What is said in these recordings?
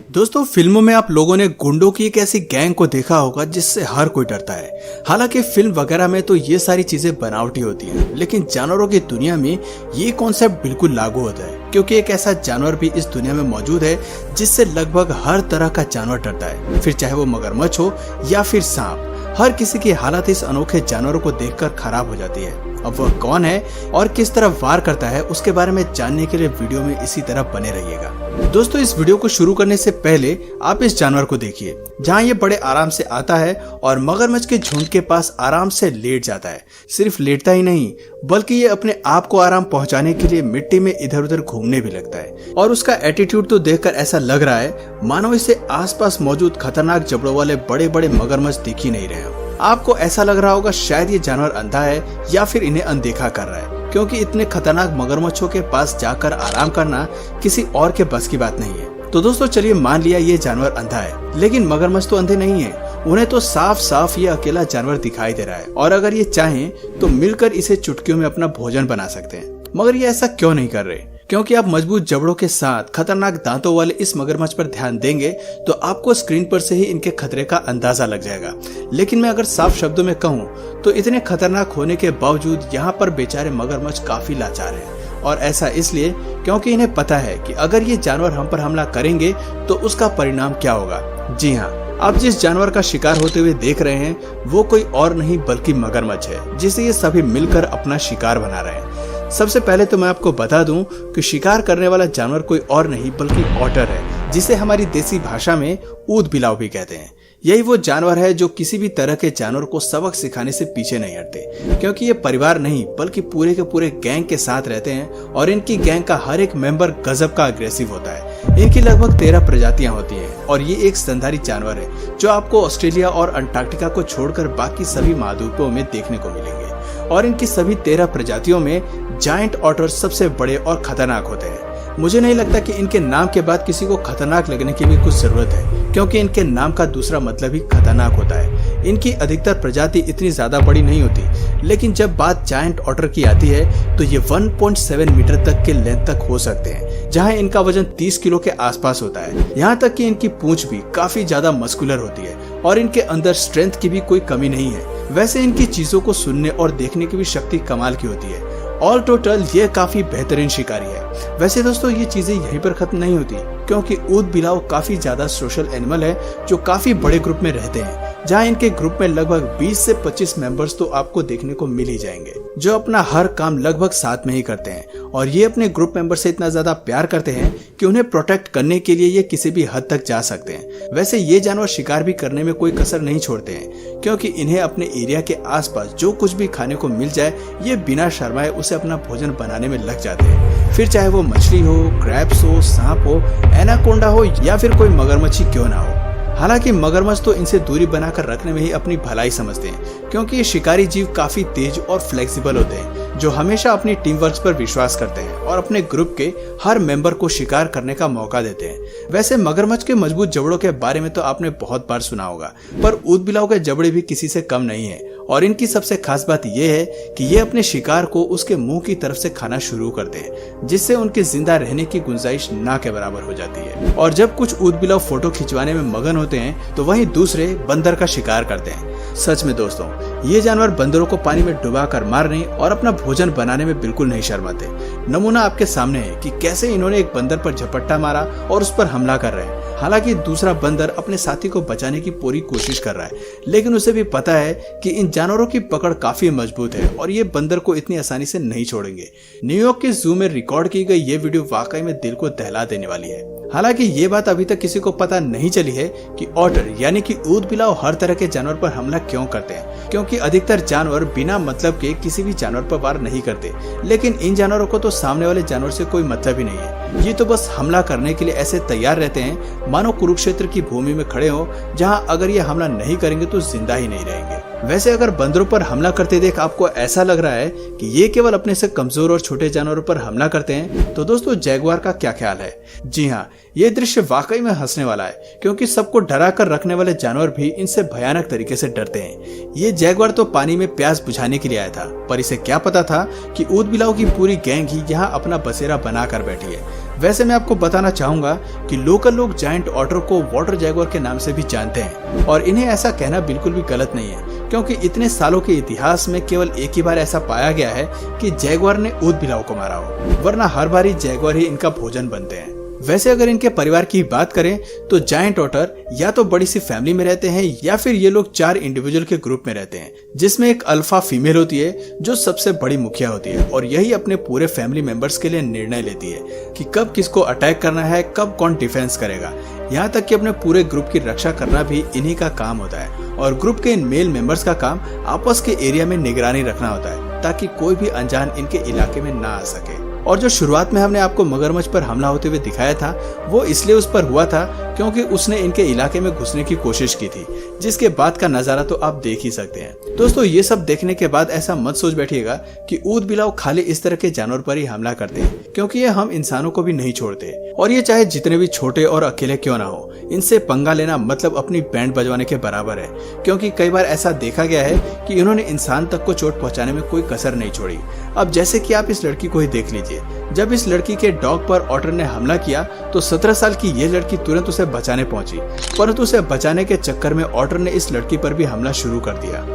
दोस्तों, फिल्मों में आप लोगों ने गुंडों की एक ऐसी गैंग को देखा होगा जिससे हर कोई डरता है। हालांकि फिल्म वगैरह में तो ये सारी चीजें बनावटी होती हैं, लेकिन जानवरों की दुनिया में ये कॉन्सेप्ट बिल्कुल लागू होता है, क्योंकि एक ऐसा जानवर भी इस दुनिया में मौजूद है जिससे लगभग हर तरह का जानवर डरता है, फिर चाहे वो मगरमच्छ हो या फिर सांप। हर किसी की हालत इस अनोखे जानवरों को देखकर खराब हो जाती है। अब वह कौन है और किस तरह वार करता है, उसके बारे में जानने के लिए वीडियो में इसी तरह बने रहिएगा। दोस्तों, इस वीडियो को शुरू करने से पहले आप इस जानवर को देखिए, जहां ये बड़े आराम से आता है और मगरमच्छ के झुंड के पास आराम से लेट जाता है। सिर्फ लेटता ही नहीं, बल्कि ये अपने आप को आराम पहुंचाने के लिए मिट्टी में इधर उधर घूमने भी लगता है। और उसका एटीट्यूड तो देखकर ऐसा लग रहा है मानो इसे आसपास मौजूद खतरनाक जबड़ों वाले बड़े बड़े मगरमच्छ दिख ही नहीं रहे हो। आपको ऐसा लग रहा होगा शायद ये जानवर अंधा है या फिर इन्हें अनदेखा कर रहा है, क्योंकि इतने खतरनाक मगरमच्छों के पास जाकर आराम करना किसी और के बस की बात नहीं है। तो दोस्तों, चलिए मान लिया ये जानवर अंधा है, लेकिन मगरमच्छ तो अंधे नहीं है। उन्हें तो साफ साफ ये अकेला जानवर दिखाई दे रहा है, और अगर ये चाहें तो मिलकर इसे चुटकियों में अपना भोजन बना सकते हैं। मगर ये ऐसा क्यों नहीं कर रहे? क्योंकि आप मजबूत जबड़ों के साथ खतरनाक दांतों वाले इस मगरमच्छ पर ध्यान देंगे तो आपको स्क्रीन पर से ही इनके खतरे का अंदाजा लग जाएगा। लेकिन मैं अगर साफ शब्दों में कहूँ तो इतने खतरनाक होने के बावजूद यहाँ पर बेचारे मगरमच्छ काफी लाचार हैं। और ऐसा इसलिए क्योंकि इन्हें पता है कि अगर ये जानवर हम पर हमला करेंगे तो उसका परिणाम क्या होगा। जी हाँ, आप जिस जानवर का शिकार होते हुए देख रहे हैं वो कोई और नहीं बल्कि मगरमच्छ है, जिसे ये सभी मिलकर अपना शिकार बना रहे हैं। सबसे पहले तो मैं आपको बता दूं कि शिकार करने वाला जानवर कोई और नहीं बल्कि ऑटर है, जिसे हमारी देसी भाषा में ऊद बिलाव भी कहते हैं। यही वो जानवर है जो किसी भी तरह के जानवर को सबक सिखाने से पीछे नहीं हटते, क्योंकि ये परिवार नहीं बल्कि पूरे के पूरे गैंग के साथ रहते हैं और इनकी गैंग का हर एक मेंबर गजब का अग्रेसिव होता है। इनकी लगभग 13 प्रजातियां होती हैं और ये एक स्तनधारी जानवर है जो आपको ऑस्ट्रेलिया और अंटार्कटिका को छोड़कर बाकी सभी महाद्वीपों में देखने को मिलेंगे। और इनकी सभी 13 प्रजातियों में जायंट ऑटर सबसे बड़े और खतरनाक होते हैं। मुझे नहीं लगता कि इनके नाम के बाद किसी को खतरनाक लगने की भी कुछ जरूरत है, क्योंकि इनके नाम का दूसरा मतलब ही खतरनाक होता है। इनकी अधिकतर प्रजाति इतनी ज्यादा बड़ी नहीं होती, लेकिन जब बात जायंट ऑटर की आती है तो ये 1.7 मीटर तक के लेंथ तक हो सकते हैं, जहां इनका वजन 30 किलो के आसपास होता है। यहाँ तक कि इनकी पूंछ भी काफी ज्यादा मस्कुलर होती है और इनके अंदर स्ट्रेंथ की भी कोई कमी नहीं है। वैसे इनकी चीजों को सुनने और देखने की भी शक्ति कमाल की होती है। ऑल टोटल ये काफी बेहतरीन शिकारी है। वैसे दोस्तों, ये चीजें यहीं पर खत्म नहीं होती, क्योंकि ऊद बिलाव काफी ज्यादा सोशल एनिमल है जो काफी बड़े ग्रुप में रहते हैं, जहां इनके ग्रुप में लगभग 20 से 25 मेंबर्स तो आपको देखने को मिल ही जाएंगे, जो अपना हर काम लगभग साथ में ही करते हैं। और ये अपने ग्रुप मेंबर से इतना ज्यादा प्यार करते हैं कि उन्हें प्रोटेक्ट करने के लिए ये किसी भी हद तक जा सकते हैं। वैसे ये जानवर शिकार भी करने में कोई कसर नहीं छोड़ते हैं, क्योंकि इन्हें अपने एरिया के आसपास जो कुछ भी खाने को मिल जाए ये बिना शर्माए उसे अपना भोजन बनाने में लग जाते हैं। फिर चाहे वो मछली हो, क्रैब्स हो, सांप हो, एनाकोंडा हो या फिर कोई मगरमच्छी क्यों ना हो। हालांकि मगरमच्छ तो इनसे दूरी बनाकर रखने में ही अपनी भलाई समझते हैं, क्योंकि ये शिकारी जीव काफी तेज और फ्लेक्सिबल होते हैं, जो हमेशा अपनी टीम वर्क पर विश्वास करते हैं और अपने ग्रुप के हर मेंबर को शिकार करने का मौका देते हैं। वैसे मगरमच्छ के मजबूत जबड़ों के बारे में तो आपने बहुत बार सुना होगा, पर ऊद बिलाव के जबड़े भी किसी से कम नहीं है। और इनकी सबसे खास बात यह है कि ये अपने शिकार को उसके मुंह की तरफ से खाना शुरू करते हैं, जिससे उनके जिंदा रहने की गुंजाइश ना के बराबर हो जाती है। और जब कुछ ऊद बिलाव फोटो खिंचवाने में मगन होते हैं तो वहीं दूसरे बंदर का शिकार करते हैं। सच में दोस्तों, ये जानवर बंदरों को पानी में डुबाकर मारने और अपना भोजन बनाने में बिल्कुल नहीं शर्माते। नमूना आपके सामने है कि कैसे इन्होंने एक बंदर पर झपट्टा मारा और उस पर हमला कर रहे हैं। हालांकि दूसरा बंदर अपने साथी को बचाने की पूरी कोशिश कर रहा है, लेकिन उसे भी पता है कि इन जानवरों की पकड़ काफी मजबूत है और ये बंदर को इतनी आसानी से नहीं छोड़ेंगे। न्यूयॉर्क के जू में रिकॉर्ड की गई ये वीडियो वाकई में दिल को दहला देने वाली है। हालांकि ये बात अभी तक किसी को पता नहीं चली है कि ऑटर यानी कि ऊद बिलाव हर तरह के जानवर पर हमला क्यों करते हैं, क्योंकि अधिकतर जानवर बिना मतलब के किसी भी जानवर पर वार नहीं करते। लेकिन इन जानवरों को तो सामने वाले जानवर से कोई मतलब ही नहीं है। ये तो बस हमला करने के लिए ऐसे तैयार रहते हैं मानो कुरुक्षेत्र की भूमि में खड़े हो, जहाँ अगर ये हमला नहीं करेंगे तो जिंदा ही नहीं रहेंगे। वैसे अगर बंदरों पर हमला करते देख आपको ऐसा लग रहा है कि ये केवल अपने से कमजोर और छोटे जानवरों पर हमला करते हैं, तो दोस्तों जैगुआर का क्या ख्याल है? जी हाँ, ये दृश्य वाकई में हंसने वाला है, क्योंकि सबको डरा कर रखने वाले जानवर भी इनसे भयानक तरीके से डरते हैं। ये जैगुआर तो पानी में प्यास बुझाने के लिए आया था, पर इसे क्या पता था कि ऊद बिलाव की पूरी गैंग ही यहाँ अपना बसेरा बना कर बैठी है। वैसे मैं आपको बताना चाहूंगा कि लोकल लोग जायंट ऑटर को वाटर जैगुआर के नाम से भी जानते हैं और इन्हें ऐसा कहना बिल्कुल भी गलत नहीं है, क्योंकि इतने सालों के इतिहास में केवल एक ही बार ऐसा पाया गया है कि जैगुआर ने ऊद बिलाव को मारा हो, वरना हर बार ही जैगुआर ही इनका भोजन बनते हैं। वैसे अगर इनके परिवार की बात करें तो जायंट ऑटर या तो बड़ी सी फैमिली में रहते हैं या फिर ये लोग 4 इंडिविजुअल के ग्रुप में रहते हैं, जिसमें एक अल्फा फीमेल होती है जो सबसे बड़ी मुखिया होती है और यही अपने पूरे फैमिली मेंबर्स के लिए निर्णय लेती है कि कब किसको अटैक करना है, कब कौन डिफेंस करेगा। यहाँ तक कि अपने पूरे ग्रुप की रक्षा करना भी इन्हीं का काम होता है और ग्रुप के इन मेल मेंबर्स का काम आपस के एरिया में निगरानी रखना होता है ताकि कोई भी अनजान इनके इलाके में ना आ सके। और जो शुरुआत में हमने आपको मगरमच्छ पर हमला होते हुए दिखाया था वो इसलिए उस पर हुआ था क्योंकि उसने इनके इलाके में घुसने की कोशिश की थी, जिसके बाद का नजारा तो आप देख ही सकते हैं। दोस्तों ये सब देखने के बाद ऐसा मत सोच बैठिएगा कि ऊद बिलाव खाली इस तरह के जानवर पर ही हमला करते हैं, क्योंकि ये हम इंसानों को भी नहीं छोड़ते और ये चाहे जितने भी छोटे और अकेले क्यों ना हो, इनसे पंगा लेना मतलब अपनी बैंड बजवाने के बराबर है, क्योंकि कई बार ऐसा देखा गया है कि इन्होंने इंसान तक को चोट पहुंचाने में कोई कसर नहीं छोड़ी। अब जैसे कि आप इस लड़की को ही देख लीजिए, जब इस लड़की के डॉग पर ऑटर ने हमला किया तो 17 साल की ये लड़की तुरंत उसे बचाने पहुंची, परंतु उसे बचाने के चक्कर में ऑटर ने इस लड़की पर भी हमला शुरू कर दिया।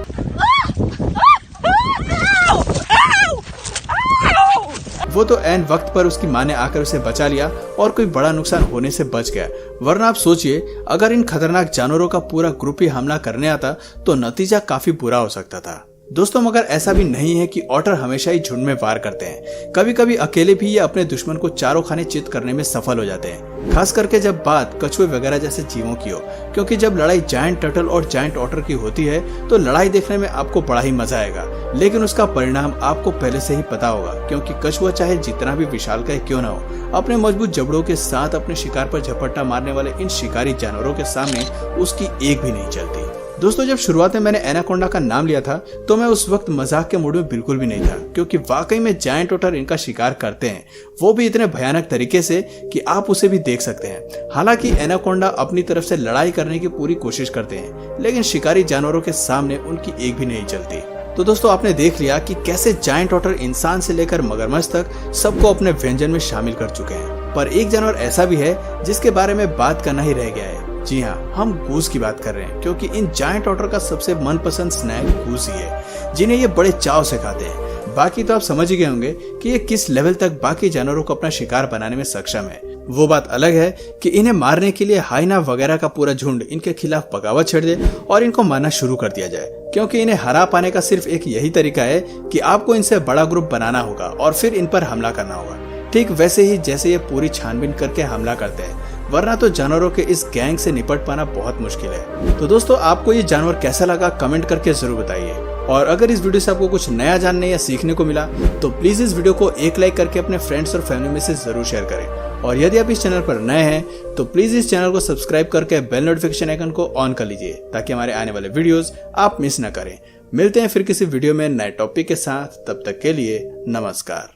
वो तो ऐन वक्त पर उसकी माँ ने आकर उसे बचा लिया और कोई बड़ा नुकसान होने से बच गया, वरना आप सोचिए अगर इन खतरनाक जानवरों का पूरा ग्रुप ही हमला करने आता तो नतीजा काफी बुरा हो सकता था। दोस्तों मगर ऐसा भी नहीं है कि ऑटर हमेशा ही झुंड में वार करते हैं, कभी कभी अकेले भी ये अपने दुश्मन को चारों खाने चित करने में सफल हो जाते हैं, खास करके जब बात कछुए वगैरह जैसे जीवों की हो, क्योंकि जब लड़ाई जायंट टर्टल और जायंट ऑटर की होती है तो लड़ाई देखने में आपको बड़ा ही मजा आएगा, लेकिन उसका परिणाम आपको पहले से ही पता होगा, क्योंकि कछुआ चाहे जितना भी विशालकाय क्यों न हो, अपने मजबूत जबड़ों के साथ अपने शिकार पर झपट्टा मारने वाले इन शिकारी जानवरों के सामने उसकी एक भी नहीं चलती। दोस्तों जब शुरुआत में मैंने एनाकोंडा का नाम लिया था तो मैं उस वक्त मजाक के मूड में बिल्कुल भी नहीं था, क्योंकि वाकई में जायंट ऑटर इनका शिकार करते हैं, वो भी इतने भयानक तरीके से कि आप उसे भी देख सकते हैं। हालांकि एनाकोंडा अपनी तरफ से लड़ाई करने की पूरी कोशिश करते हैं, लेकिन शिकारी जानवरों के सामने उनकी एक भी नहीं चलती। तो दोस्तों आपने देख लिया कि कैसे जायंट ऑटर इंसान से लेकर मगरमच्छ तक सबको अपने व्यंजन में शामिल कर चुके हैं, पर एक जानवर ऐसा भी है जिसके बारे में बात करना ही रह गया है। जी हाँ, हम गूस की बात कर रहे हैं, क्योंकि इन जायंट ऑटर का सबसे मनपसंद स्नैक गूस ही है, जिन्हें ये बड़े चाव से खाते हैं। बाकी तो आप समझ ही गए होंगे कि ये किस लेवल तक बाकी जानवरों को अपना शिकार बनाने में सक्षम है। वो बात अलग है कि इन्हें मारने के लिए हाइना वगैरह का पूरा झुंड इनके खिलाफ बगावत छेड़ दे और इनको मारना शुरू कर दिया जाए, क्योंकि इन्हें हरा पाने का सिर्फ एक यही तरीका है कि आपको इनसे बड़ा ग्रुप बनाना होगा और फिर इन पर हमला करना होगा, ठीक वैसे ही जैसे ये पूरी छानबीन करके हमला करते हैं, वरना तो जानवरों के इस गैंग से निपट पाना बहुत मुश्किल है। तो दोस्तों आपको ये जानवर कैसा लगा कमेंट करके जरूर बताइए, और अगर इस वीडियो से आपको कुछ नया जानने या सीखने को मिला तो प्लीज इस वीडियो को एक लाइक करके अपने फ्रेंड्स और फैमिली में से जरूर शेयर करें, और यदि आप इस चैनल पर नए हैं तो प्लीज इस चैनल को सब्सक्राइब करके बेल नोटिफिकेशन आइकन को ऑन कर लीजिए ताकि हमारे आने वाले वीडियोस आप मिस न करें। मिलते हैं फिर किसी वीडियो में नए टॉपिक के साथ, तब तक के लिए नमस्कार।